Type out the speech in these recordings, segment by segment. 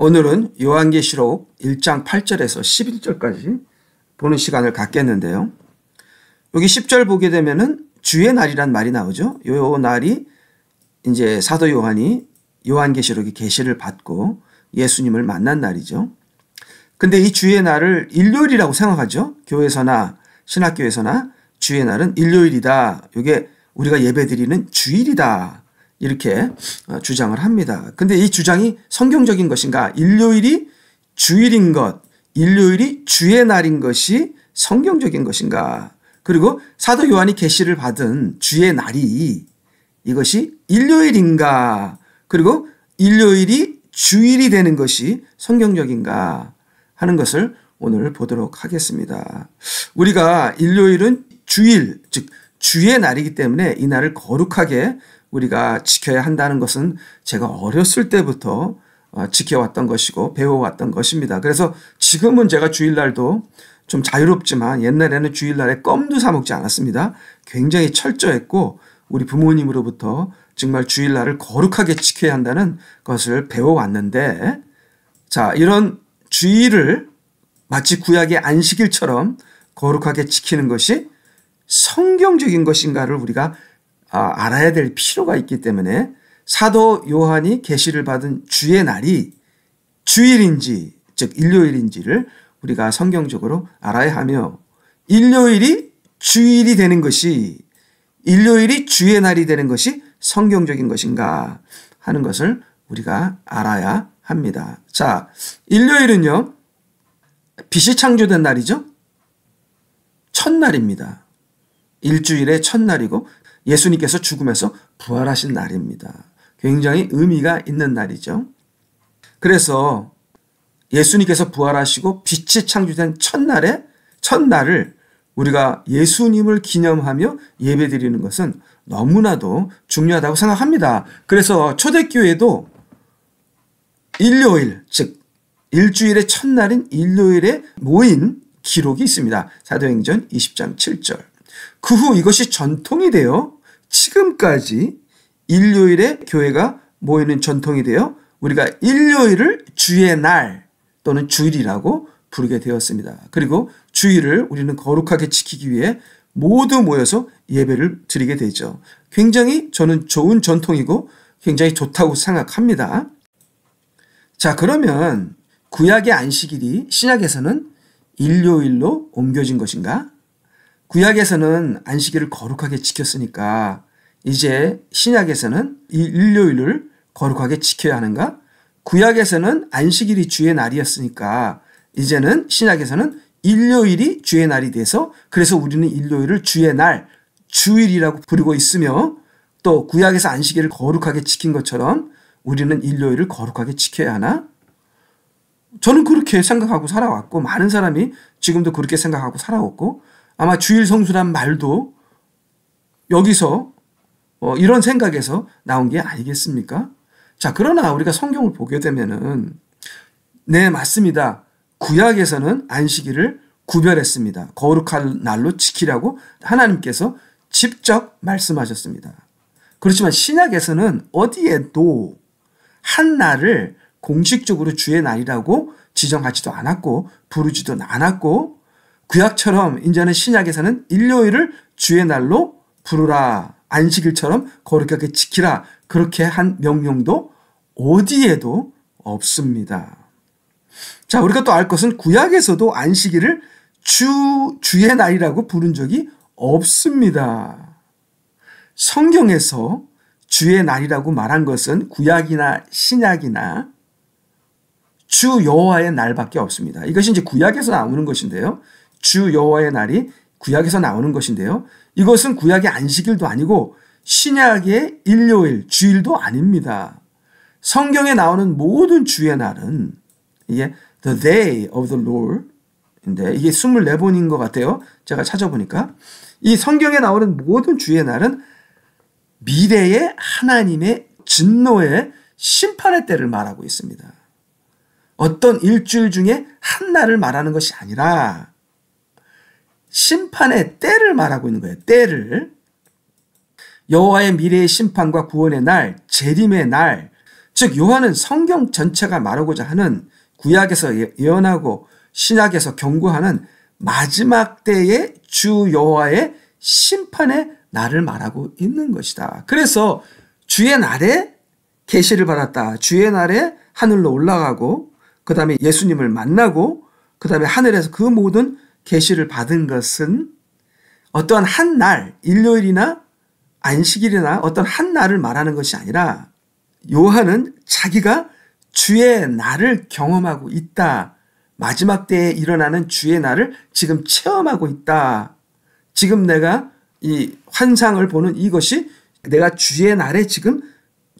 오늘은 요한계시록 1장 8절에서 11절까지 보는 시간을 갖겠는데요. 여기 10절 보게 되면은 주의 날이란 말이 나오죠. 요 날이 이제 사도 요한이 요한계시록의 계시를 받고 예수님을 만난 날이죠. 근데 이 주의 날을 일요일이라고 생각하죠. 교회에서나 신학교에서나 주의 날은 일요일이다. 이게 우리가 예배드리는 주일이다. 이렇게 주장을 합니다. 근데 이 주장이 성경적인 것인가? 일요일이 주일인 것, 일요일이 주의 날인 것이 성경적인 것인가? 그리고 사도 요한이 계시를 받은 주의 날이 이것이 일요일인가? 그리고 일요일이 주일이 되는 것이 성경적인가? 하는 것을 오늘 보도록 하겠습니다. 우리가 일요일은 주일, 즉 주의 날이기 때문에 이 날을 거룩하게 우리가 지켜야 한다는 것은 제가 어렸을 때부터 지켜왔던 것이고 배워왔던 것입니다. 그래서 지금은 제가 주일날도 좀 자유롭지만 옛날에는 주일날에 껌도 사 먹지 않았습니다. 굉장히 철저했고 우리 부모님으로부터 정말 주일날을 거룩하게 지켜야 한다는 것을 배워왔는데, 자, 이런 주일을 마치 구약의 안식일처럼 거룩하게 지키는 것이 성경적인 것인가를 우리가 알아야 될 필요가 있기 때문에 사도 요한이 계시를 받은 주의 날이 주일인지 즉 일요일인지를 우리가 성경적으로 알아야 하며, 일요일이 주일이 되는 것이, 일요일이 주의 날이 되는 것이 성경적인 것인가 하는 것을 우리가 알아야 합니다. 자, 일요일은요, 빛이 창조된 날이죠. 첫날입니다. 일주일의 첫날이고 예수님께서 죽음에서 부활하신 날입니다. 굉장히 의미가 있는 날이죠. 그래서 예수님께서 부활하시고 빛이 창조된 첫날을 우리가 예수님을 기념하며 예배드리는 것은 너무나도 중요하다고 생각합니다. 그래서 초대교회도 일요일, 즉 일주일의 첫날인 일요일에 모인 기록이 있습니다. 사도행전 20장 7절. 그 후 이것이 전통이 되어 지금까지 일요일에 교회가 모이는 전통이 되어 우리가 일요일을 주의 날 또는 주일이라고 부르게 되었습니다. 그리고 주일을 우리는 거룩하게 지키기 위해 모두 모여서 예배를 드리게 되죠. 굉장히 저는 좋은 전통이고 굉장히 좋다고 생각합니다. 자, 그러면 구약의 안식일이 신약에서는 일요일로 옮겨진 것인가? 구약에서는 안식일을 거룩하게 지켰으니까 이제 신약에서는 이 일요일을 거룩하게 지켜야 하는가? 구약에서는 안식일이 주의 날이었으니까 이제는 신약에서는 일요일이 주의 날이 돼서 그래서 우리는 일요일을 주의 날, 주일이라고 부르고 있으며, 또 구약에서 안식일을 거룩하게 지킨 것처럼 우리는 일요일을 거룩하게 지켜야 하나? 저는 그렇게 생각하고 살아왔고 많은 사람이 지금도 그렇게 생각하고 살아왔고 아마 주일 성수란 말도 여기서 이런 생각에서 나온 게 아니겠습니까? 자, 그러나 우리가 성경을 보게 되면은 네, 맞습니다. 구약에서는 안식일을 구별했습니다. 거룩한 날로 지키라고 하나님께서 직접 말씀하셨습니다. 그렇지만 신약에서는 어디에도 한 날을 공식적으로 주의 날이라고 지정하지도 않았고 부르지도 않았고, 구약처럼 이제는 신약에서는 일요일을 주의 날로 부르라, 안식일처럼 거룩하게 지키라, 그렇게 한 명령도 어디에도 없습니다. 자, 우리가 또 알 것은 구약에서도 안식일을 주의 날이라고 부른 적이 없습니다. 성경에서 주의 날이라고 말한 것은 구약이나 신약이나 주 여호와의 날밖에 없습니다. 이것이 이제 구약에서 나오는 것인데요. 주 여호와의 날이 구약에서 나오는 것인데요. 이것은 구약의 안식일도 아니고 신약의 일요일, 주일도 아닙니다. 성경에 나오는 모든 주의 날은 이게 The Day of the Lord인데 이게 24번인 것 같아요. 제가 찾아보니까 이 성경에 나오는 모든 주의 날은 미래의 하나님의 진노의 심판의 때를 말하고 있습니다. 어떤 일주일 중에 한 날을 말하는 것이 아니라 심판의 때를 말하고 있는 거예요. 때를. 여호와의 미래의 심판과 구원의 날, 재림의 날, 즉 요한은 성경 전체가 말하고자 하는 구약에서 예언하고 신약에서 경고하는 마지막 때의 주 여호와의 심판의 날을 말하고 있는 것이다. 그래서 주의 날에 계시를 받았다. 주의 날에 하늘로 올라가고 그 다음에 예수님을 만나고 그 다음에 하늘에서 그 모든 계시를 받은 것은 어떠한 한 날, 일요일이나 안식일이나 어떤 한 날을 말하는 것이 아니라 요한은 자기가 주의 날을 경험하고 있다. 마지막 때에 일어나는 주의 날을 지금 체험하고 있다. 지금 내가 이 환상을 보는 이것이 내가 주의 날에 지금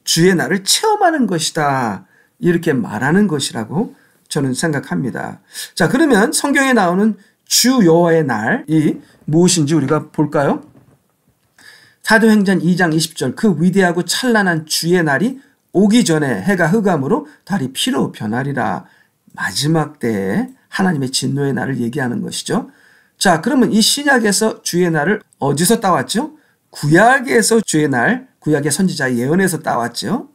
주의 날을 체험하는 것이다. 이렇게 말하는 것이라고 저는 생각합니다. 자, 그러면 성경에 나오는 주 여호와의 날이 무엇인지 우리가 볼까요? 사도행전 2장 20절 그 위대하고 찬란한 주의 날이 오기 전에 해가 흑암으로 달이 피로 변하리라. 마지막 때에 하나님의 진노의 날을 얘기하는 것이죠. 자, 그러면 이 신약에서 주의 날을 어디서 따왔죠? 구약에서 주의 날, 구약의 선지자의 예언에서 따왔죠.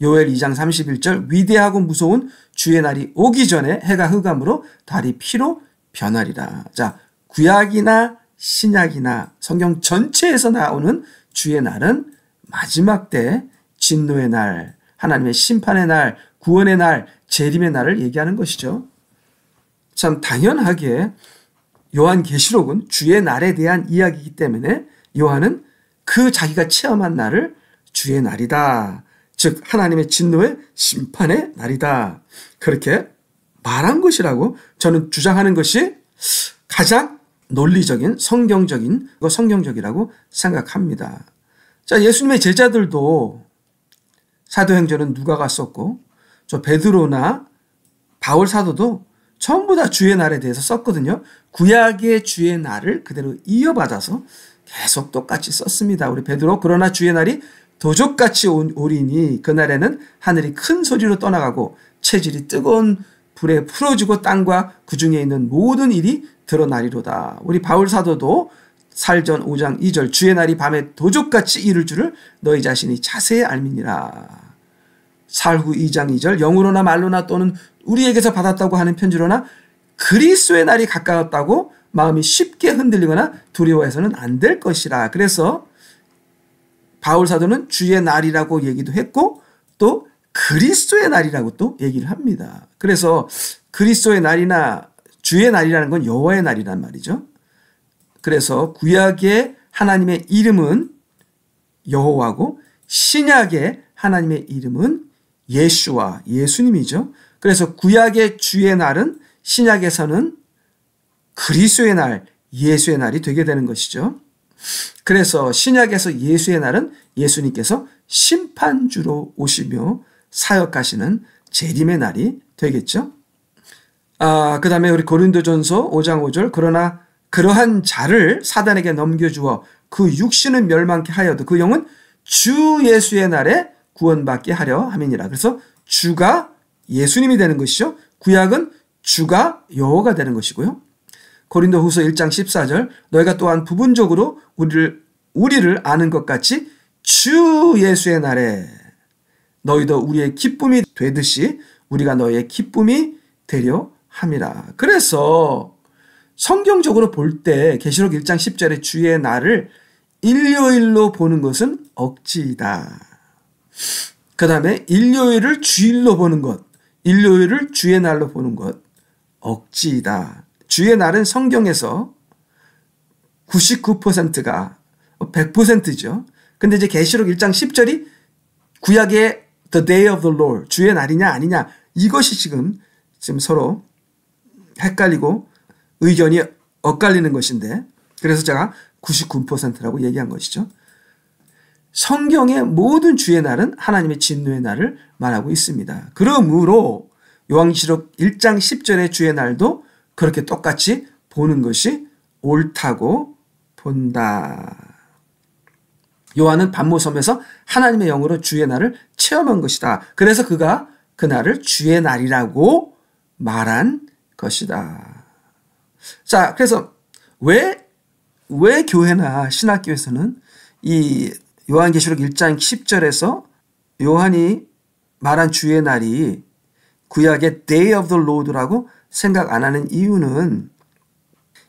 요엘 2장 31절 위대하고 무서운 주의 날이 오기 전에 해가 흑암으로 달이 피로 변하리라. 자, 구약이나 신약이나 성경 전체에서 나오는 주의 날은 마지막 때 진노의 날, 하나님의 심판의 날, 구원의 날, 재림의 날을 얘기하는 것이죠. 참 당연하게 요한계시록은 주의 날에 대한 이야기이기 때문에 요한은 그 자기가 체험한 날을 주의 날이다. 즉 하나님의 진노의 심판의 날이다. 그렇게 말한 것이라고 저는 주장하는 것이 가장 논리적인 성경적이라고 생각합니다. 자, 예수님의 제자들도 사도행전은 누가가 썼고 저 베드로나 바울 사도도 전부 다 주의 날에 대해서 썼거든요. 구약의 주의 날을 그대로 이어받아서 계속 똑같이 썼습니다. 우리 베드로 그러나 주의 날이 도적같이 오리니 그날에는 하늘이 큰 소리로 떠나가고 체질이 뜨거운 불에 풀어지고 땅과 그 중에 있는 모든 일이 드러나리로다. 우리 바울 사도도 살전 5장 2절 주의 날이 밤에 도적같이 이를 줄을 너희 자신이 자세히 알미니라. 살후 2장 2절 영으로나 말로나 또는 우리에게서 받았다고 하는 편지로나 그리스도의 날이 가까웠다고 마음이 쉽게 흔들리거나 두려워해서는 안 될 것이라. 그래서 바울 사도는 주의 날이라고 얘기도 했고 또 그리스도의 날이라고 또 얘기를 합니다. 그래서 그리스도의 날이나 주의 날이라는 건 여호와의 날이란 말이죠. 그래서 구약의 하나님의 이름은 여호와고 신약의 하나님의 이름은 예수와 예수님이죠. 그래서 구약의 주의 날은 신약에서는 그리스도의 날, 예수의 날이 되게 되는 것이죠. 그래서 신약에서 예수의 날은 예수님께서 심판주로 오시며 사역하시는 재림의 날이 되겠죠. 그 다음에 우리 고린도전서 5장 5절 그러나 그러한 자를 사단에게 넘겨주어 그 육신은 멸망케 하여도 그 영은 주 예수의 날에 구원받게 하려 함이니라. 그래서 주가 예수님이 되는 것이죠. 구약은 주가 여호와가 되는 것이고요. 고린도후서 1장 14절 너희가 또한 부분적으로 우리를 아는 것 같이 주 예수의 날에 너희도 우리의 기쁨이 되듯이 우리가 너희의 기쁨이 되려 함이라. 그래서 성경적으로 볼 때 계시록 1장 10절에 주의 날을 일요일로 보는 것은 억지이다. 그 다음에 일요일을 주일로 보는 것, 일요일을 주의 날로 보는 것 억지이다. 주의 날은 성경에서 99%가 100%죠. 근데 이제 계시록 1장 10절이 구약의 The Day of the Lord, 주의 날이냐 아니냐 이것이 지금 서로 헷갈리고 의견이 엇갈리는 것인데 그래서 제가 99%라고 얘기한 것이죠. 성경의 모든 주의 날은 하나님의 진노의 날을 말하고 있습니다. 그러므로 요한계시록 1장 10절의 주의 날도 그렇게 똑같이 보는 것이 옳다고 본다. 요한은 반모섬에서 하나님의 영으로 주의 날을 체험한 것이다. 그래서 그가 그 날을 주의 날이라고 말한 것이다. 자, 그래서 왜 교회나 신학교에서는 이 요한계시록 1장 10절에서 요한이 말한 주의 날이 구약의 Day of the Lord라고 생각 안 하는 이유는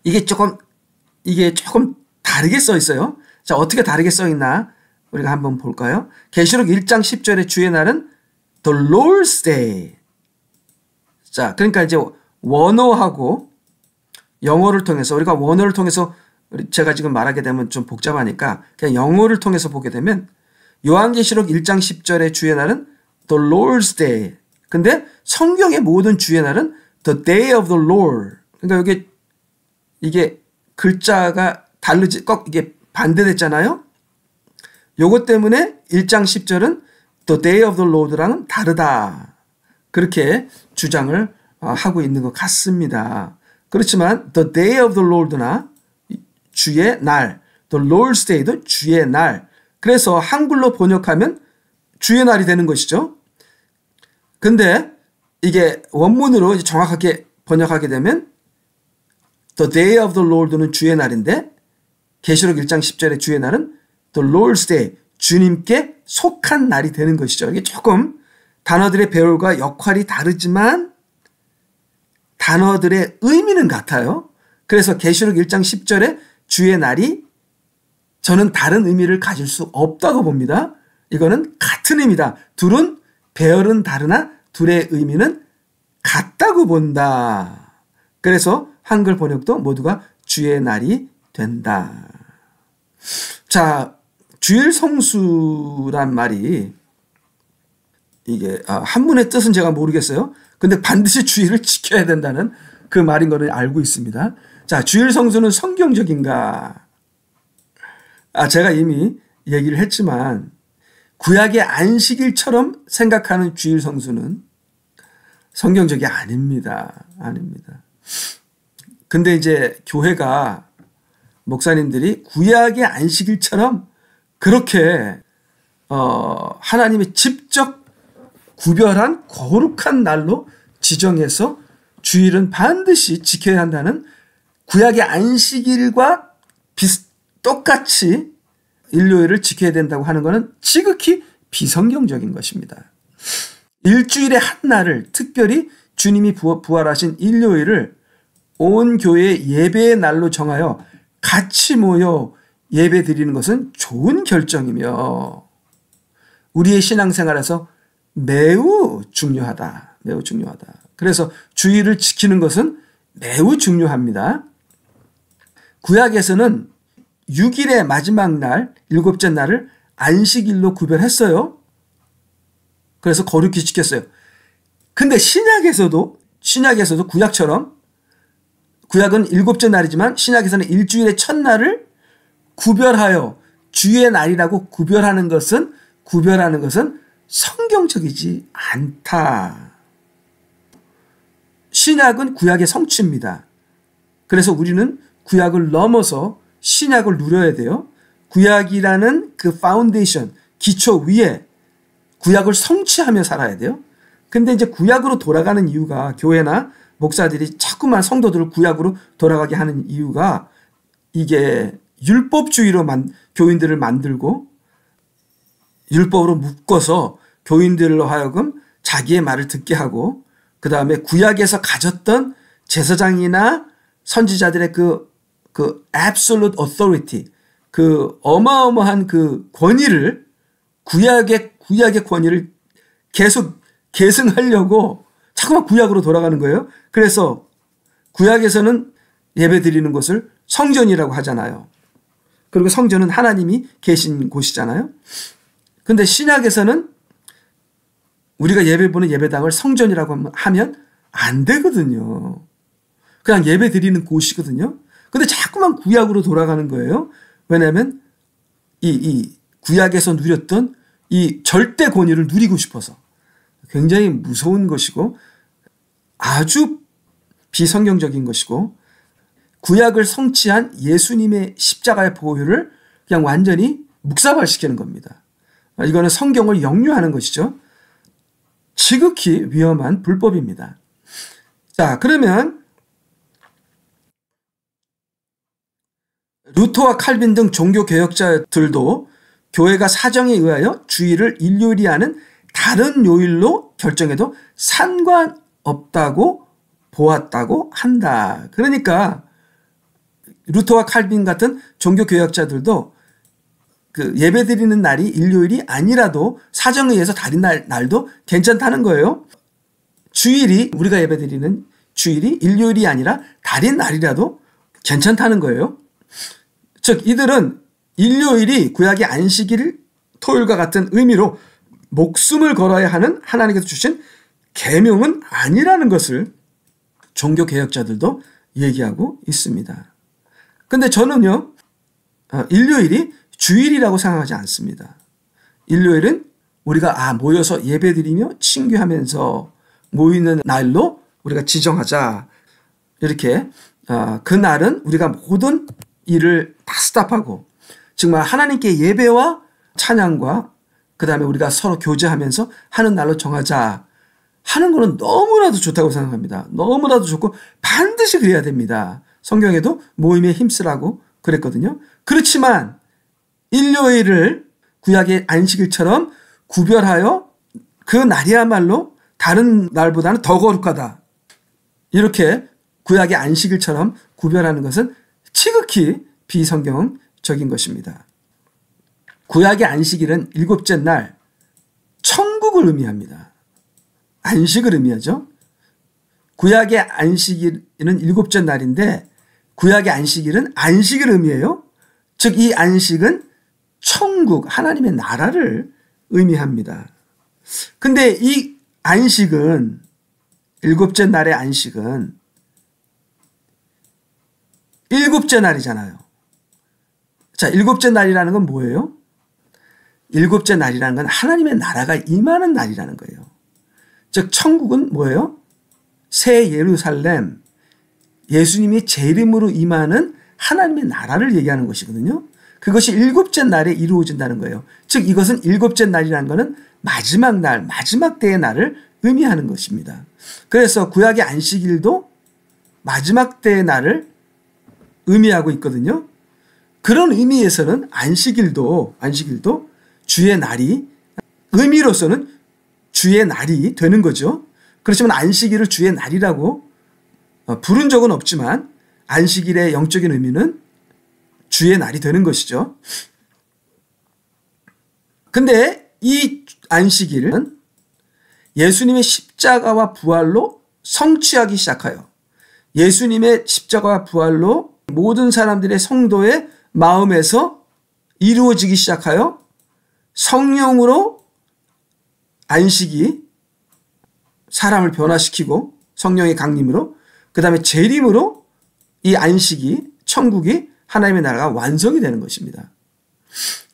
이게 조금 다르게 써 있어요. 자, 어떻게 다르게 써 있나 우리가 한번 볼까요? 계시록 1장 10절의 주의 날은 The Lord's Day. 자, 그러니까 이제 원어하고 영어를 통해서 우리가 원어를 통해서 제가 지금 말하게 되면 좀 복잡하니까 그냥 영어를 통해서 보게 되면 요한계시록 1장 10절의 주의 날은 The Lord's Day. 근데 성경의 모든 주의 날은 The Day of the Lord. 그러니까 이게 글자가 다르지, 꼭 이게 반대됐잖아요. 요것 때문에 1장 10절은 The Day of the Lord랑은 다르다. 그렇게 주장을 하고 있는 것 같습니다. 그렇지만 The Day of the Lord나 주의 날, The Lord's Day도 주의 날. 그래서 한글로 번역하면 주의 날이 되는 것이죠. 근데 이게 원문으로 정확하게 번역하게 되면 The Day of the Lord는 주의 날인데 계시록 1장 10절의 주의 날은 The Lord's Day, 주님께 속한 날이 되는 것이죠. 이게 조금 단어들의 배열과 역할이 다르지만 단어들의 의미는 같아요. 그래서 계시록 1장 10절의 주의 날이 저는 다른 의미를 가질 수 없다고 봅니다. 이거는 같은 의미다. 둘은 배열은 다르나 둘의 의미는 같다고 본다. 그래서 한글 번역도 모두가 주의 날이 된다. 자, 주일 성수란 말이 이게 한문의 뜻은 제가 모르겠어요. 근데 반드시 주일을 지켜야 된다는 그 말인 거를 알고 있습니다. 자, 주일 성수는 성경적인가? 제가 이미 얘기를 했지만 구약의 안식일처럼 생각하는 주일 성수는 성경적이 아닙니다. 아닙니다. 근데 이제 교회가 목사님들이 구약의 안식일처럼 그렇게 하나님이 직접 구별한 거룩한 날로 지정해서 주일은 반드시 지켜야 한다는 구약의 안식일과 똑같이 일요일을 지켜야 된다고 하는 것은 지극히 비성경적인 것입니다. 일주일의 한 날을 특별히 주님이 부활하신 일요일을 온 교회의 예배의 날로 정하여 같이 모여 예배 드리는 것은 좋은 결정이며 우리의 신앙생활에서 매우 중요하다. 매우 중요하다. 그래서 주일을 지키는 것은 매우 중요합니다. 구약에서는 6일의 마지막 날, 일곱째 날을 안식일로 구별했어요. 그래서 거룩히 지켰어요. 근데 신약에서도 구약처럼 구약은 일곱째 날이지만 신약에서는 일주일의 첫날을 구별하여 주의 날이라고 구별하는 것은 성경적이지 않다. 신약은 구약의 성취입니다. 그래서 우리는 구약을 넘어서 신약을 누려야 돼요. 구약이라는 그 파운데이션, 기초 위에 구약을 성취하며 살아야 돼요. 근데 이제 구약으로 돌아가는 이유가 교회나 목사들이 자꾸만 성도들을 구약으로 돌아가게 하는 이유가 이게 율법주의로 교인들을 만들고 율법으로 묶어서 교인들로 하여금 자기의 말을 듣게 하고 그 다음에 구약에서 가졌던 제사장이나 선지자들의 그 absolute authority, 그 어마어마한 그 권위를 구약의 권위를 계속 계승하려고 자꾸만 구약으로 돌아가는 거예요. 그래서 구약에서는 예배 드리는 곳을 성전이라고 하잖아요. 그리고 성전은 하나님이 계신 곳이잖아요. 근데 신약에서는 우리가 예배 보는 예배당을 성전이라고 하면 안 되거든요. 그냥 예배 드리는 곳이거든요. 근데 자꾸만 구약으로 돌아가는 거예요. 왜냐하면 이 구약에서 누렸던 이 절대 권위를 누리고 싶어서 굉장히 무서운 것이고 아주 비성경적인 것이고 구약을 성취한 예수님의 십자가의 보혈을 그냥 완전히 묵사발시키는 겁니다. 이거는 성경을 역류하는 것이죠. 지극히 위험한 불법입니다. 자, 그러면 루터와 칼빈 등 종교개혁자들도 교회가 사정에 의하여 주일을 일요일이 아닌 다른 요일로 결정해도 상관없다고 보았다고 한다. 그러니까 루터와 칼빈 같은 종교교역자들도 그 예배드리는 날이 일요일이 아니라도 사정에 의해서 다른 날도 괜찮다는 거예요. 주일이, 우리가 예배드리는 주일이 일요일이 아니라 다른 날이라도 괜찮다는 거예요. 즉 이들은 일요일이 구약의 안식일, 토요일과 같은 의미로 목숨을 걸어야 하는 하나님께서 주신 계명은 아니라는 것을 종교개혁자들도 얘기하고 있습니다. 근데 저는요, 일요일이 주일이라고 생각하지 않습니다. 일요일은 우리가 모여서 예배드리며 친교하면서 모이는 날로 우리가 지정하자. 이렇게 그날은 우리가 모든 일을 다 스탑하고 정말 하나님께 예배와 찬양과 그 다음에 우리가 서로 교제하면서 하는 날로 정하자 하는 거는 너무나도 좋다고 생각합니다. 너무나도 좋고 반드시 그래야 됩니다. 성경에도 모임에 힘쓰라고 그랬거든요. 그렇지만 일요일을 구약의 안식일처럼 구별하여 그 날이야말로 다른 날보다는 더 거룩하다. 이렇게 구약의 안식일처럼 구별하는 것은 지극히 비성경적인 것입니다. 구약의 안식일은 일곱째 날, 천국을 의미합니다. 안식을 의미하죠. 구약의 안식일은 일곱째 날인데 구약의 안식일은 안식을 의미해요. 즉 이 안식은 천국, 하나님의 나라를 의미합니다. 근데 이 안식은, 일곱째 날의 안식은 일곱째 날이잖아요. 자, 일곱째 날이라는 건 뭐예요? 일곱째 날이라는 건 하나님의 나라가 임하는 날이라는 거예요. 즉 천국은 뭐예요? 새 예루살렘, 예수님이 재림으로 임하는 하나님의 나라를 얘기하는 것이거든요. 그것이 일곱째 날에 이루어진다는 거예요. 즉 이것은 일곱째 날이라는 것은 마지막 날, 마지막 때의 날을 의미하는 것입니다. 그래서 구약의 안식일도 마지막 때의 날을 의미하고 있거든요. 그런 의미에서는 안식일도 주의 날이, 의미로서는 주의 날이 되는 거죠. 그렇지만 안식일을 주의 날이라고 부른 적은 없지만 안식일의 영적인 의미는 주의 날이 되는 것이죠. 근데 이 안식일은 예수님의 십자가와 부활로 성취하기 시작해요. 예수님의 십자가와 부활로 모든 사람들의 성도의 마음에서 이루어지기 시작하여 성령으로 안식이 사람을 변화시키고 성령의 강림으로 그 다음에 재림으로 이 안식이, 천국이, 하나님의 나라가 완성이 되는 것입니다.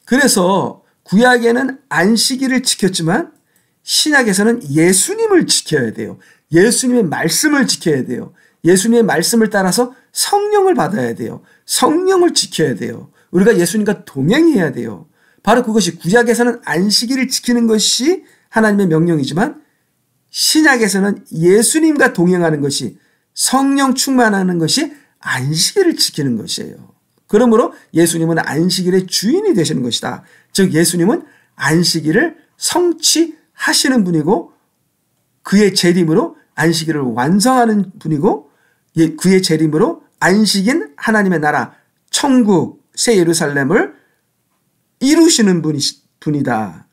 그래서 구약에는 안식일을 지켰지만 신약에서는 예수님을 지켜야 돼요. 예수님의 말씀을 지켜야 돼요. 예수님의 말씀을 따라서 성령을 받아야 돼요. 성령을 지켜야 돼요. 우리가 예수님과 동행해야 돼요. 바로 그것이 구약에서는 안식일을 지키는 것이 하나님의 명령이지만 신약에서는 예수님과 동행하는 것이, 성령 충만하는 것이 안식일을 지키는 것이에요. 그러므로 예수님은 안식일의 주인이 되시는 것이다. 즉 예수님은 안식일을 성취하시는 분이고 그의 재림으로 안식일을 완성하는 분이고 그의 재림으로 안식인 하나님의 나라, 천국, 새 예루살렘을 이루시는 분이다.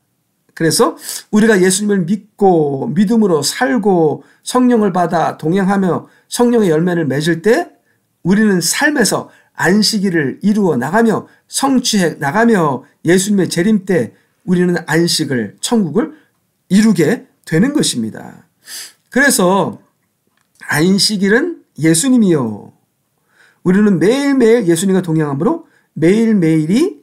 그래서 우리가 예수님을 믿고 믿음으로 살고 성령을 받아 동행하며 성령의 열매를 맺을 때 우리는 삶에서 안식일을 이루어 나가며 성취해 나가며 예수님의 재림 때 우리는 안식을, 천국을 이루게 되는 것입니다. 그래서 안식일은 예수님이요. 우리는 매일매일 예수님과 동행함으로 매일매일이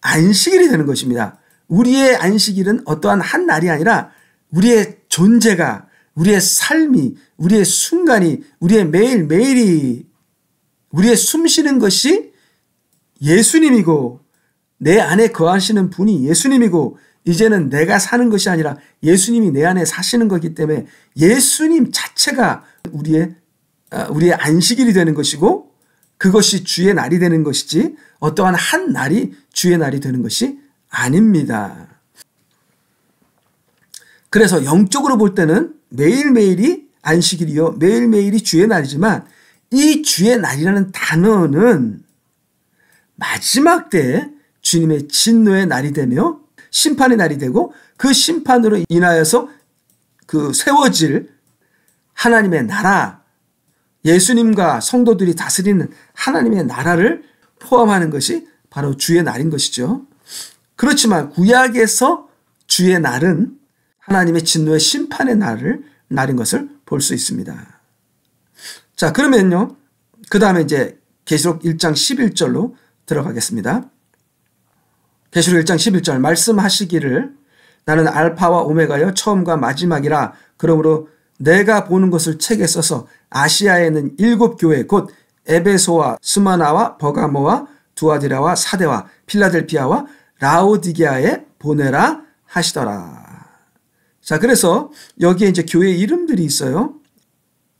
안식일이 되는 것입니다. 우리의 안식일은 어떠한 한 날이 아니라 우리의 존재가, 우리의 삶이, 우리의 순간이, 우리의 매일매일이, 우리의 숨쉬는 것이 예수님이고 내 안에 거하시는 분이 예수님이고 이제는 내가 사는 것이 아니라 예수님이 내 안에 사시는 거기 때문에 예수님 자체가 우리의 안식일이 되는 것이고 그것이 주의 날이 되는 것이지 어떠한 한 날이 주의 날이 되는 것이 아닙니다. 그래서 영적으로 볼 때는 매일매일이 안식일이요. 매일매일이 주의 날이지만 이 주의 날이라는 단어는 마지막 때에 주님의 진노의 날이 되며 심판의 날이 되고 그 심판으로 인하여서 그 세워질 하나님의 나라, 예수님과 성도들이 다스리는 하나님의 나라를 포함하는 것이 바로 주의 날인 것이죠. 그렇지만 구약에서 주의 날은 하나님의 진노의 심판의 날인 것을 볼 수 있습니다. 자, 그러면요. 그 다음에 이제 계시록 1장 11절로 들어가겠습니다. 계시록 1장 11절 말씀하시기를 나는 알파와 오메가여 처음과 마지막이라 그러므로 내가 보는 것을 책에 써서 아시아에 있는 7교회 곧 에베소와 스마나와 버가모와 두아디라와 사데와 필라델피아와 라오디게아에 보내라 하시더라. 자, 그래서 여기에 이제 교회 이름들이 있어요.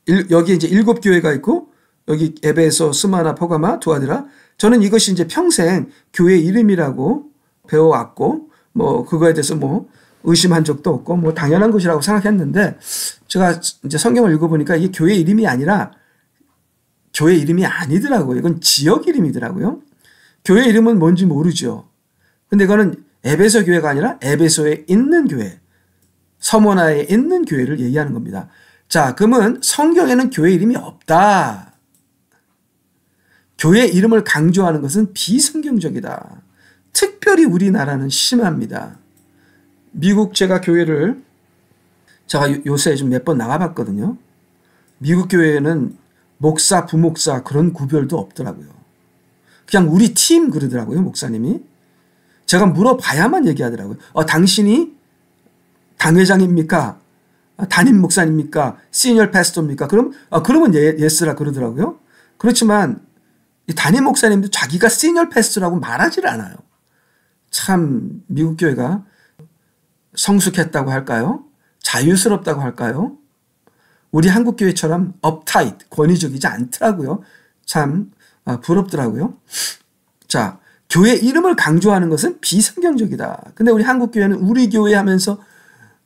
여기에 이제 7교회가 있고 여기 에베소, 스마나, 포가마, 두아디라. 저는 이것이 이제 평생 교회 이름이라고 배워왔고 뭐 그거에 대해서 뭐 의심한 적도 없고 뭐 당연한 것이라고 생각했는데 제가 이제 성경을 읽어보니까 이게 교회 이름이 아니라 교회 이름이 아니더라고요. 이건 지역 이름이더라고요. 교회 이름은 뭔지 모르죠. 근데 이거는 에베소 교회가 아니라 에베소에 있는 교회, 서머나에 있는 교회를 얘기하는 겁니다. 자, 그러면 성경에는 교회 이름이 없다. 교회 이름을 강조하는 것은 비성경적이다. 특별히 우리나라는 심합니다. 미국 제가 교회를 제가 요새 좀 몇 번 나가봤거든요. 미국 교회에는 목사, 부목사 그런 구별도 없더라고요. 그냥 우리 팀 그러더라고요, 목사님이. 제가 물어봐야만 얘기하더라고요. 당신이 당회장입니까? 담임 목사입니까? 시니어 패스터입니까? 그러면 예스라 그러더라고요. 그렇지만 이 담임 목사님도 자기가 시니어 패스터라고 말하지를 않아요. 참 미국 교회가 성숙했다고 할까요? 자유스럽다고 할까요? 우리 한국 교회처럼 업타이트, 권위적이지 않더라고요. 참 부럽더라고요. 자, 교회 이름을 강조하는 것은 비성경적이다. 근데 우리 한국 교회는 우리 교회 하면서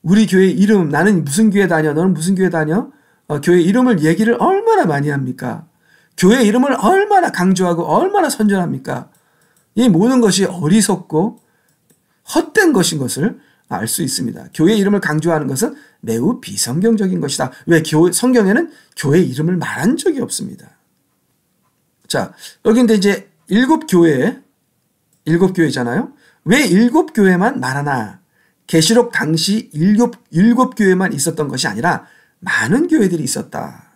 우리 교회 이름, 나는 무슨 교회 다녀, 너는 무슨 교회 다녀? 교회 이름을 얘기를 얼마나 많이 합니까? 교회 이름을 얼마나 강조하고 얼마나 선전합니까? 이 모든 것이 어리석고 헛된 것인 것을 알 수 있습니다. 교회 이름을 강조하는 것은 매우 비성경적인 것이다. 왜? 성경에는 교회 이름을 말한 적이 없습니다. 자, 여기인데 이제 7교회잖아요. 왜 7교회만 말하나? 계시록 당시 7교회만 있었던 것이 아니라 많은 교회들이 있었다.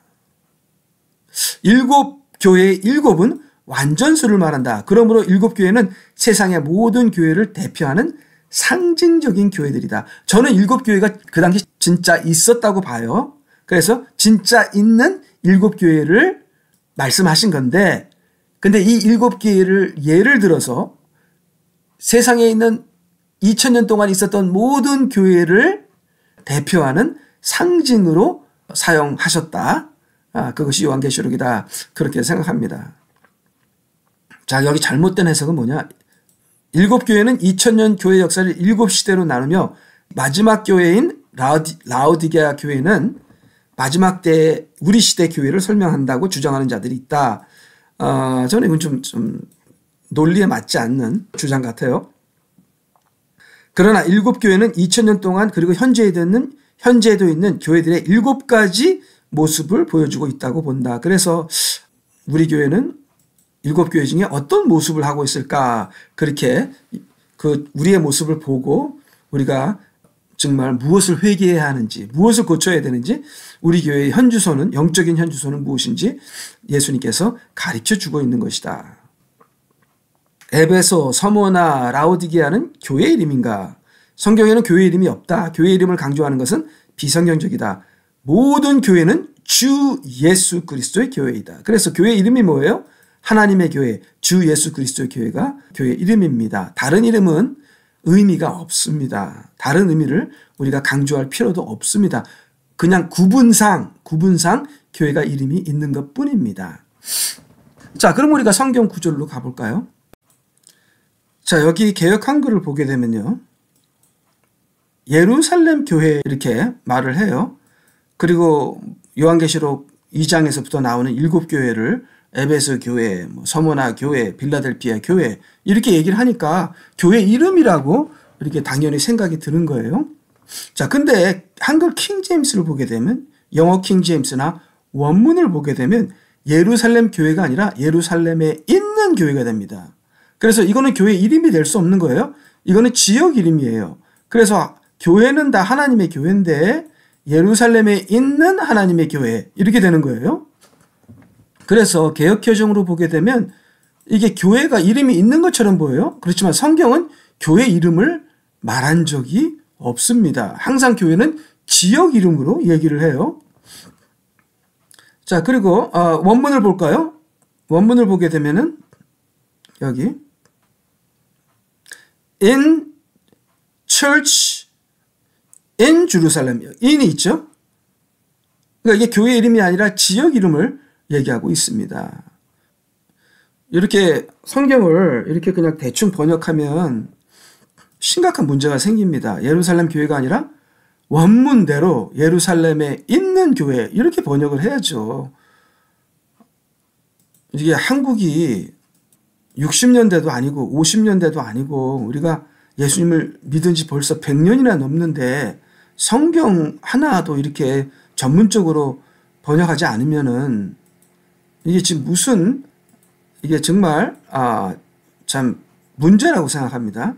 7교회의 7은 완전수를 말한다. 그러므로 7교회는 세상의 모든 교회를 대표하는 상징적인 교회들이다. 저는 7교회가 그 당시 진짜 있었다고 봐요. 그래서 진짜 있는 7교회를 말씀하신 건데, 근데 이 7교회를 예를 들어서 세상에 있는 2000년 동안 있었던 모든 교회를 대표하는 상징으로 사용하셨다. 그것이 요한계시록이다. 그렇게 생각합니다. 자, 여기 잘못된 해석은 뭐냐? 7교회는 2000년 교회 역사를 7시대로 나누며 마지막 교회인 라오디게아 교회는 마지막 때 우리 시대 교회를 설명한다고 주장하는 자들이 있다. 저는 이건 좀 논리에 맞지 않는 주장 같아요. 그러나 7교회는 2000년 동안 그리고 현재에도 있는 교회들의 7가지 모습을 보여주고 있다고 본다. 그래서 우리 교회는 7교회 중에 어떤 모습을 하고 있을까? 그렇게 우리의 모습을 보고 우리가 정말 무엇을 회개해야 하는지, 무엇을 고쳐야 되는지, 우리 교회의 현주소는, 영적인 현주소는 무엇인지 예수님께서 가르쳐 주고 있는 것이다. 에베소, 서머나, 라오디게아는 교회 이름인가? 성경에는 교회 이름이 없다. 교회 이름을 강조하는 것은 비성경적이다. 모든 교회는 주 예수 그리스도의 교회이다. 그래서 교회 이름이 뭐예요? 하나님의 교회, 주 예수 그리스도의 교회가 교회 이름입니다. 다른 이름은 의미가 없습니다. 다른 의미를 우리가 강조할 필요도 없습니다. 그냥 구분상 교회가 이름이 있는 것 뿐입니다. 자, 그럼 우리가 성경 구절로 가볼까요? 자, 여기 개역 한글을 보게 되면요. 예루살렘 교회 이렇게 말을 해요. 그리고 요한계시록 2장에서부터 나오는 7교회를 에베소 교회, 서머나 교회, 빌라델피아 교회 이렇게 얘기를 하니까 교회 이름이라고 이렇게 당연히 생각이 드는 거예요. 자, 근데 한글 킹제임스를 보게 되면, 영어 킹제임스나 원문을 보게 되면 예루살렘 교회가 아니라 예루살렘에 있는 교회가 됩니다. 그래서 이거는 교회 이름이 될 수 없는 거예요. 이거는 지역 이름이에요. 그래서 교회는 다 하나님의 교회인데 예루살렘에 있는 하나님의 교회 이렇게 되는 거예요. 그래서 개역개정으로 보게 되면 이게 교회가 이름이 있는 것처럼 보여요. 그렇지만 성경은 교회 이름을 말한 적이 없습니다. 항상 교회는 지역 이름으로 얘기를 해요. 자, 그리고 원문을 볼까요? 원문을 보게 되면은 여기 in church in Jerusalem in이 있죠. 그러니까 이게 교회 이름이 아니라 지역 이름을 얘기하고 있습니다. 이렇게 성경을 이렇게 그냥 대충 번역하면 심각한 문제가 생깁니다. 예루살렘 교회가 아니라 원문대로 예루살렘에 있는 교회 이렇게 번역을 해야죠. 이게 한국이 60년대도 아니고 50년대도 아니고 우리가 예수님을 믿은 지 벌써 100년이나 넘는데 성경 하나도 이렇게 전문적으로 번역하지 않으면은 이게 지금 무슨 이게 정말 참 문제라고 생각합니다.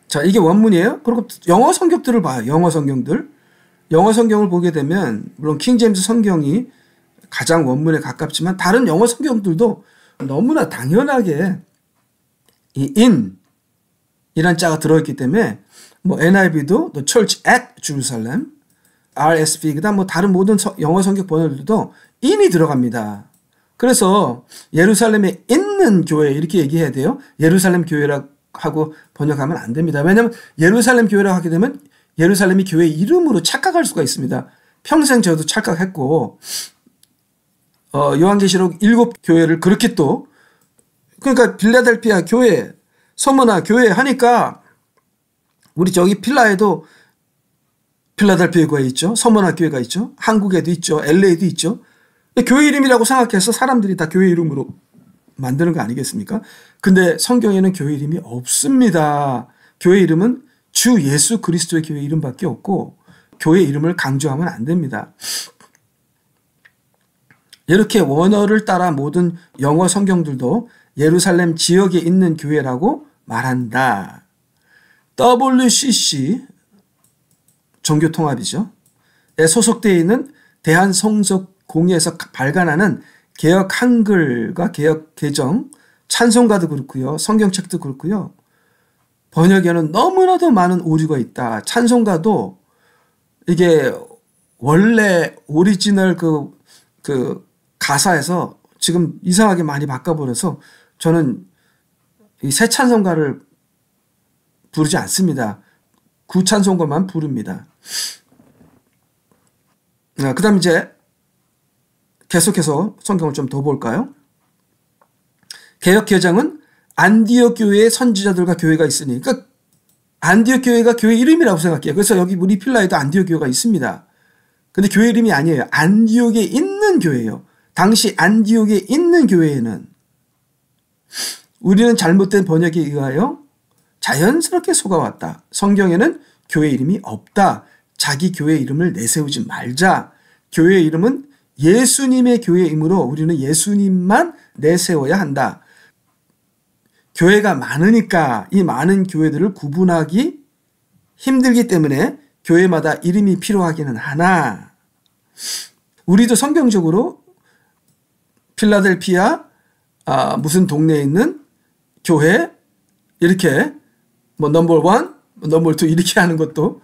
자, 이게 원문이에요. 그리고 영어 성경들을 봐요. 영어 성경들. 영어 성경을 보게 되면 물론 킹제임스 성경이 가장 원문에 가깝지만 다른 영어 성경들도 너무나 당연하게 이 in 이란 자가 들어있기 때문에 뭐 NIV도 The Church at Jerusalem, RSV 그다음 뭐 다른 모든 영어 성경 번역들도 in이 들어갑니다. 그래서 예루살렘에 있는 교회 이렇게 얘기해야 돼요. 예루살렘 교회라고 하고 번역하면 안 됩니다. 왜냐하면 예루살렘 교회라고 하게 되면 예루살렘이 교회 이름으로 착각할 수가 있습니다. 평생 저도 착각했고 요한계시록 7교회를 그렇게 또 그러니까 빌라델피아 교회, 서머나 교회 하니까 우리 저기 필라에도 필라델피아 교회 있죠. 서머나 교회가 있죠. 한국에도 있죠. LA도 있죠. 교회 이름이라고 생각해서 사람들이 다 교회 이름으로 만드는 거 아니겠습니까? 근데 성경에는 교회 이름이 없습니다. 교회 이름은 주 예수 그리스도의 교회 이름밖에 없고 교회 이름을 강조하면 안 됩니다. 이렇게 원어를 따라 모든 영어 성경들도 예루살렘 지역에 있는 교회라고 말한다. WCC 종교통합이죠. 에 소속되어 있는 대한성서공회에서 발간하는 개역 한글과 개역 개정, 찬송가도 그렇고요. 성경책도 그렇고요. 번역에는 너무나도 많은 오류가 있다. 찬송가도 이게 원래 오리지널 그 가사에서 지금 이상하게 많이 바꿔버려서 저는 이 새 찬송가를 부르지 않습니다. 구 찬송가만 부릅니다. 그 다음 이제 계속해서 성경을 좀 더 볼까요? 개역개정은 안디옥 교회의 선지자들과 교회가 있으니 그러니까 안디옥 교회가 교회 이름이라고 생각해요. 그래서 여기 우리 필라에도 안디옥 교회가 있습니다. 근데 교회 이름이 아니에요. 안디옥에 있는 교회예요. 당시 안디옥에 있는 교회에는 우리는 잘못된 번역에 의하여 자연스럽게 속아왔다. 성경에는 교회 이름이 없다. 자기 교회 이름을 내세우지 말자. 교회 이름은 예수님의 교회이므로 우리는 예수님만 내세워야 한다. 교회가 많으니까 이 많은 교회들을 구분하기 힘들기 때문에 교회마다 이름이 필요하기는 하나 우리도 성경적으로 필라델피아 무슨 동네에 있는 교회 이렇게 뭐 넘버 1, 넘버 2 이렇게 하는 것도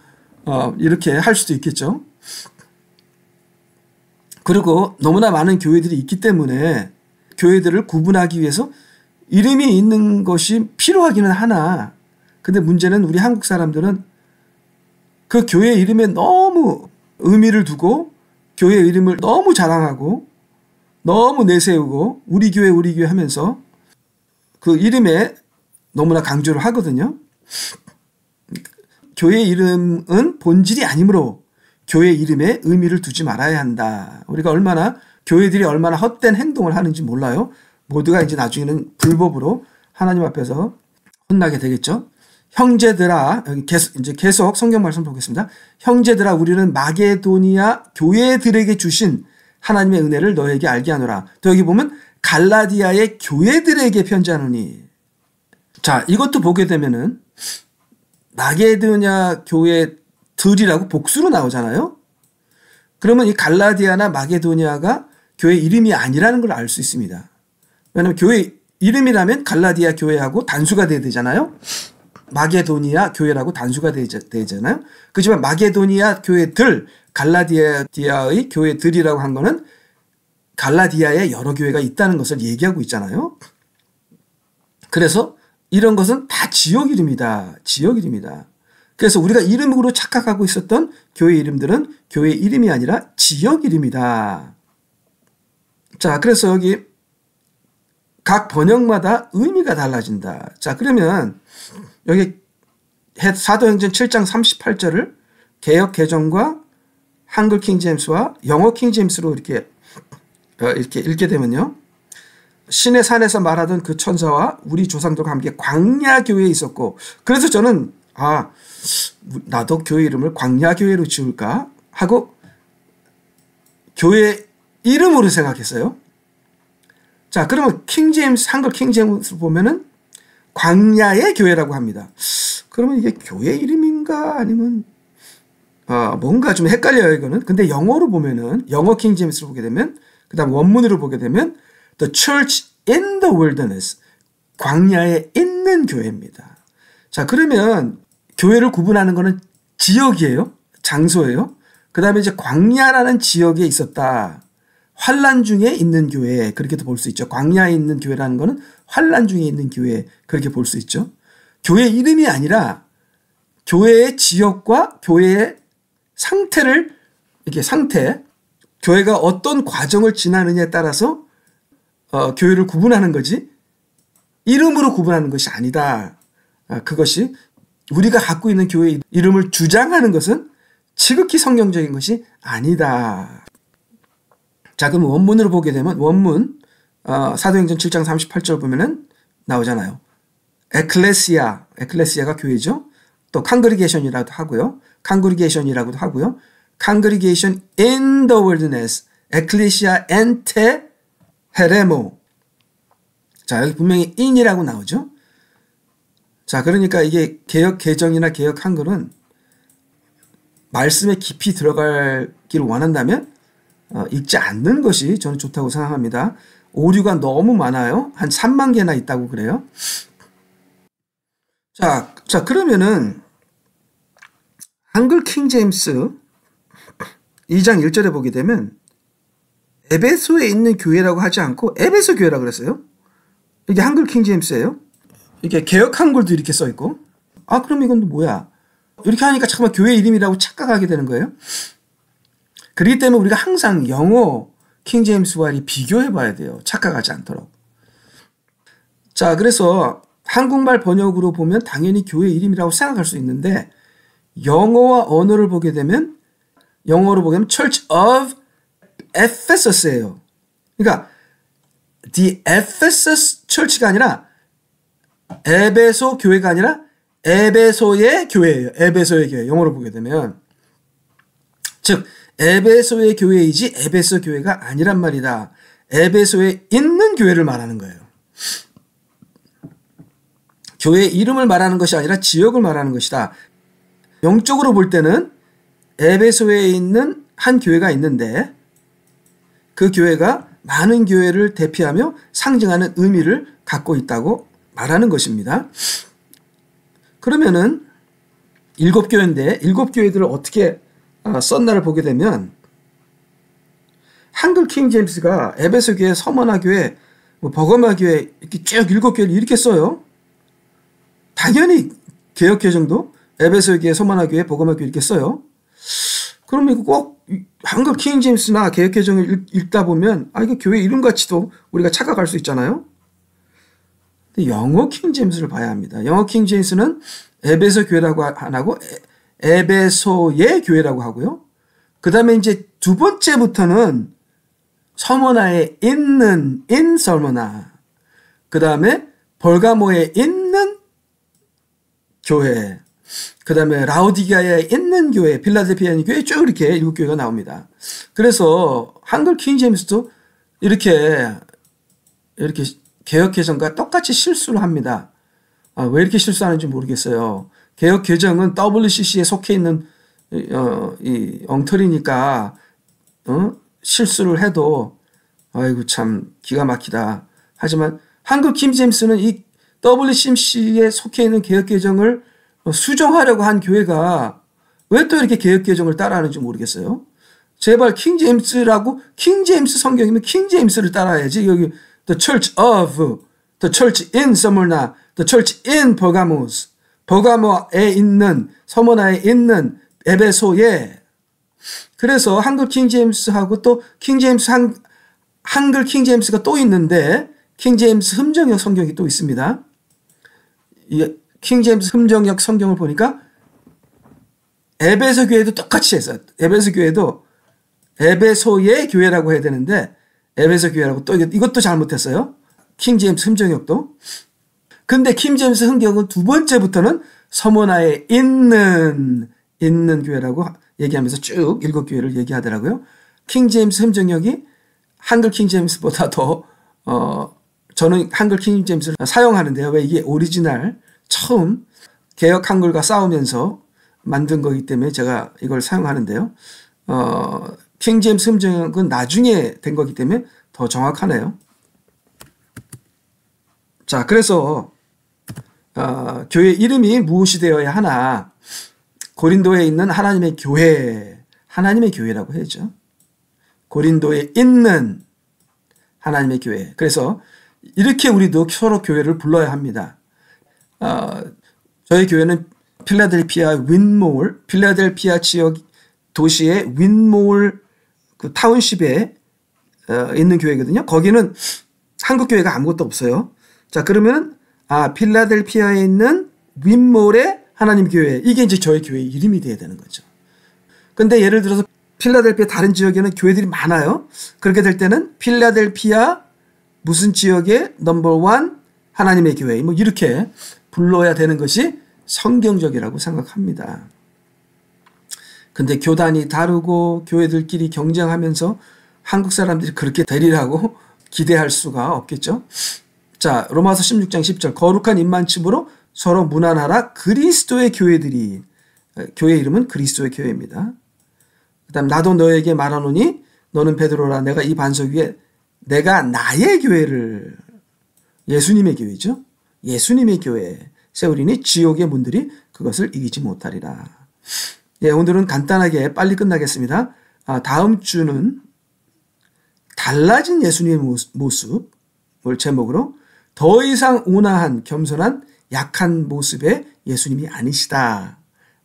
이렇게 할 수도 있겠죠. 그리고 너무나 많은 교회들이 있기 때문에 교회들을 구분하기 위해서 이름이 있는 것이 필요하기는 하나 근데 문제는 우리 한국 사람들은 그 교회 이름에 너무 의미를 두고 교회 이름을 너무 자랑하고 너무 내세우고 우리 교회 하면서 그 이름에 너무나 강조를 하거든요. 교회 이름은 본질이 아니므로 교회 이름에 의미를 두지 말아야 한다. 우리가 교회들이 얼마나 헛된 행동을 하는지 몰라요. 모두가 이제 나중에는 불법으로 하나님 앞에서 혼나게 되겠죠. 형제들아, 여기 계속 성경 말씀 보겠습니다. 형제들아, 우리는 마게도니아 교회들에게 주신 하나님의 은혜를 너에게 알게 하노라. 또 여기 보면 갈라디아의 교회들에게 편지하노니. 자, 이것도 보게 되면은 마게도니아 교회들이라고 복수로 나오잖아요. 그러면 이 갈라디아나 마게도니아가 교회 이름이 아니라는 걸 알 수 있습니다. 왜냐하면 교회 이름이라면 갈라디아 교회하고 단수가 돼야 되잖아요. 마게도니아 교회라고 단수가 되잖아요. 그렇지만 마게도니아 교회들, 갈라디아의 교회들이라고 한 거는 갈라디아에 여러 교회가 있다는 것을 얘기하고 있잖아요. 그래서 이런 것은 다 지역 이름이다. 지역 이름이다. 그래서 우리가 이름으로 착각하고 있었던 교회 이름들은 교회 이름이 아니라 지역 이름이다. 자, 그래서 여기 각 번역마다 의미가 달라진다. 자, 그러면 여기 사도행전 7장 38절을 개역 개정과 한글 킹제임스와 영어 킹제임스로 이렇게 읽게 되면요. 신의 산에서 말하던 그 천사와 우리 조상들과 함께 광야 교회에 있었고, 그래서 저는 나도 교회 이름을 광야 교회로 지을까 하고 교회 이름으로 생각했어요. 자, 그러면 한글 킹제임스 보면은 광야의 교회라고 합니다. 그러면 이게 교회 이름인가 아니면 뭔가 좀 헷갈려요, 이거는. 근데 영어로 보면은, 영어 킹제임스를 보게 되면, 그 다음 원문으로 보게 되면 The Church in the Wilderness, 광야에 있는 교회입니다. 자, 그러면 교회를 구분하는 거는 지역이에요, 장소예요. 그 다음에 이제 광야라는 지역에 있었다. 환란 중에 있는 교회, 그렇게도 볼 수 있죠. 광야에 있는 교회라는 거는 환란 중에 있는 교회, 그렇게 볼 수 있죠. 교회 이름이 아니라 교회의 지역과 교회의 상태를, 교회가 어떤 과정을 지나느냐에 따라서 교회를 구분하는 거지, 이름으로 구분하는 것이 아니다. 그것이 우리가 갖고 있는 교회 이름을 주장하는 것은 지극히 성경적인 것이 아니다. 자, 그럼 원문으로 보게 되면, 원문 사도행전 7장 38절 보면은 나오잖아요. 에클레시아가 교회죠. 또 칸그리게이션이라고도 하고요. 칸그리게이션이라고도 하고요. Congregation in the wilderness, Ecclesia ente heremo. 자, 여기 분명히 in이라고 나오죠. 자, 그러니까 이게 개역 개정이나 개역 한글은 말씀에 깊이 들어가기를 원한다면 읽지 않는 것이 저는 좋다고 생각합니다. 오류가 너무 많아요. 한 3만 개나 있다고 그래요. 자, 그러면은 한글 킹제임스 2장 1절에 보게 되면 에베소에 있는 교회라고 하지 않고 에베소 교회라고 그랬어요. 이게 한글 킹제임스예요. 이게 개역 한글도 이렇게 써 있고, 그럼 이건 뭐야? 이렇게 하니까 잠깐만 교회 이름이라고 착각하게 되는 거예요. 그렇기 때문에 우리가 항상 영어 킹제임스와 비교해 봐야 돼요. 착각하지 않도록. 자, 그래서 한국말 번역으로 보면 당연히 교회 이름이라고 생각할 수 있는데, 영어와 언어를 보게 되면, 영어로 보게 되면 Church of Ephesus예요. 그러니까 The Ephesus Church가 아니라 에베소 교회가 아니라 에베소의 교회예요. 에베소의 교회. 영어로 보게 되면, 즉 에베소의 교회이지 에베소 교회가 아니란 말이다. 에베소에 있는 교회를 말하는 거예요. 교회 이름을 말하는 것이 아니라 지역을 말하는 것이다. 영적으로 볼 때는 에베소에 있는 한 교회가 있는데, 그 교회가 많은 교회를 대표하며 상징하는 의미를 갖고 있다고 말하는 것입니다. 그러면은 7교회인데 7교회들을 어떻게 썼나를 보게 되면, 한글 킹제임스가 에베소 교회, 서머나 교회, 버거마 교회 이렇게 쭉 7교회를 이렇게 써요. 당연히 개역 개정도 에베소 교회, 서머나 교회, 버거마 교회 이렇게 써요. 그러면 이거 꼭 한글 킹제임스나 개역 개정을 읽다 보면 이거 교회 이름 같이도 우리가 착각할 수 있잖아요. 영어 킹제임스를 봐야 합니다. 영어 킹제임스는 에베소 교회라고 안 하고 에베소의 교회라고 하고요. 그 다음에 이제 두 번째부터는 서머나에 있는 in 서머나, 그 다음에 벌가모에 있는 교회, 그 다음에 라오디게아에 있는 교회, 필라델피아 있는 교회, 쭉 이렇게 7교회가 나옵니다. 그래서 한글 킹제임스도 이렇게 개역개정과 똑같이 실수를 합니다. 왜 이렇게 실수하는지 모르겠어요. 개역개정은 WCC에 속해 있는 이 엉터리니까 실수를 해도 아이고 참 기가 막히다. 하지만 한글 킹제임스는 이 WCC에 속해 있는 개역개정을 수정하려고 한 교회가 왜 또 이렇게 개역개정을 따라하는지 모르겠어요. 제발 킹제임스라고, 킹제임스 성경이면 킹제임스를 따라야지. 여기 The Church of, The Church in Smyrna, The Church in Pergamos, 버가모에 있는, 서머나에 있는 에베소에. 그래서 한글 킹제임스하고 또 한글 킹제임스가 또 있는데 킹제임스 흠정역 성경이 또 있습니다. 이 킹제임스 흠정역 성경을 보니까 에베소 교회도 똑같이 했어요. 에베소 교회도 에베소의 교회라고 해야 되는데 에베소 교회라고 또 이것도 잘못했어요. 킹제임스 흠정역도. 근데 킹제임스 흠정역은 두 번째부터는 서머나에 있는 교회라고 얘기하면서 쭉 7교회를 얘기하더라고요. 킹제임스 흠정역이 한글 킹제임스보다 더 저는 한글 킹제임스를 사용하는데요. 왜? 이게 오리지널 처음 개역 한글과 싸우면서 만든 거기 때문에 제가 이걸 사용하는데요. 킹제임스 흠정역은 나중에 된 거기 때문에 더 정확하네요. 자, 그래서 교회 이름이 무엇이 되어야 하나? 고린도에 있는 하나님의 교회, 하나님의 교회라고 해야죠. 고린도에 있는 하나님의 교회. 그래서 이렇게 우리도 서로 교회를 불러야 합니다. 저희 교회는 필라델피아 윈몰, 필라델피아 지역 도시의 윈몰 그 타운십에 있는 교회거든요. 거기는 한국 교회가 아무것도 없어요. 자, 그러면 필라델피아에 있는 윈몰의 하나님 교회, 이게 이제 저희 교회 이름이 돼야 되는 거죠. 근데 예를 들어서 필라델피아 다른 지역에는 교회들이 많아요. 그렇게 될 때는 필라델피아 무슨 지역의 넘버1 하나님의 교회, 뭐 이렇게 불러야 되는 것이 성경적이라고 생각합니다. 근데 교단이 다르고 교회들끼리 경쟁하면서 한국 사람들이 그렇게 되리라고 기대할 수가 없겠죠. 자, 로마서 16장 10절, 거룩한 입만침으로 서로 문안하라. 그리스도의 교회들이, 교회 이름은 그리스도의 교회입니다. 그 다음 나도 너에게 말하노니 너는 베드로라. 내가 이 반석 위에 내가 나의 교회를, 예수님의 교회죠. 예수님의 교회 세우리니 지옥의 문들이 그것을 이기지 못하리라. 예, 오늘은 간단하게 빨리 끝나겠습니다. 다음 주는 달라진 예수님의 모습을 제목으로 더 이상 온화한 겸손한 약한 모습의 예수님이 아니시다.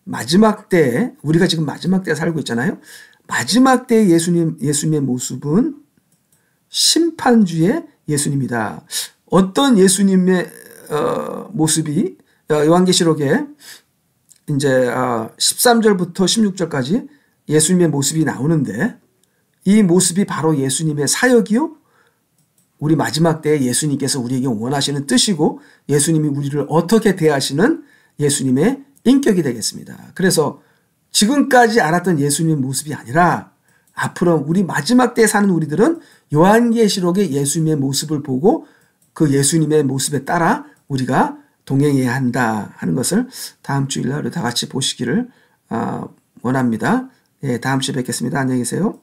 마지막 때에, 우리가 지금 마지막 때에 살고 있잖아요. 마지막 때의 예수님의 모습은 심판주의 예수님이다. 어떤 예수님의 모습이 요한계시록에 이제 13절부터 16절까지 예수님의 모습이 나오는데, 이 모습이 바로 예수님의 사역이요, 우리 마지막 때에 예수님께서 우리에게 원하시는 뜻이고 예수님이 우리를 어떻게 대하시는 예수님의 인격이 되겠습니다. 그래서 지금까지 알았던 예수님의 모습이 아니라 앞으로 우리 마지막 때에 사는 우리들은 요한계시록의 예수님의 모습을 보고 그 예수님의 모습에 따라 우리가 동행해야 한다 하는 것을 다음 주일날 다 같이 보시기를 원합니다. 예, 다음 주에 뵙겠습니다. 안녕히 계세요.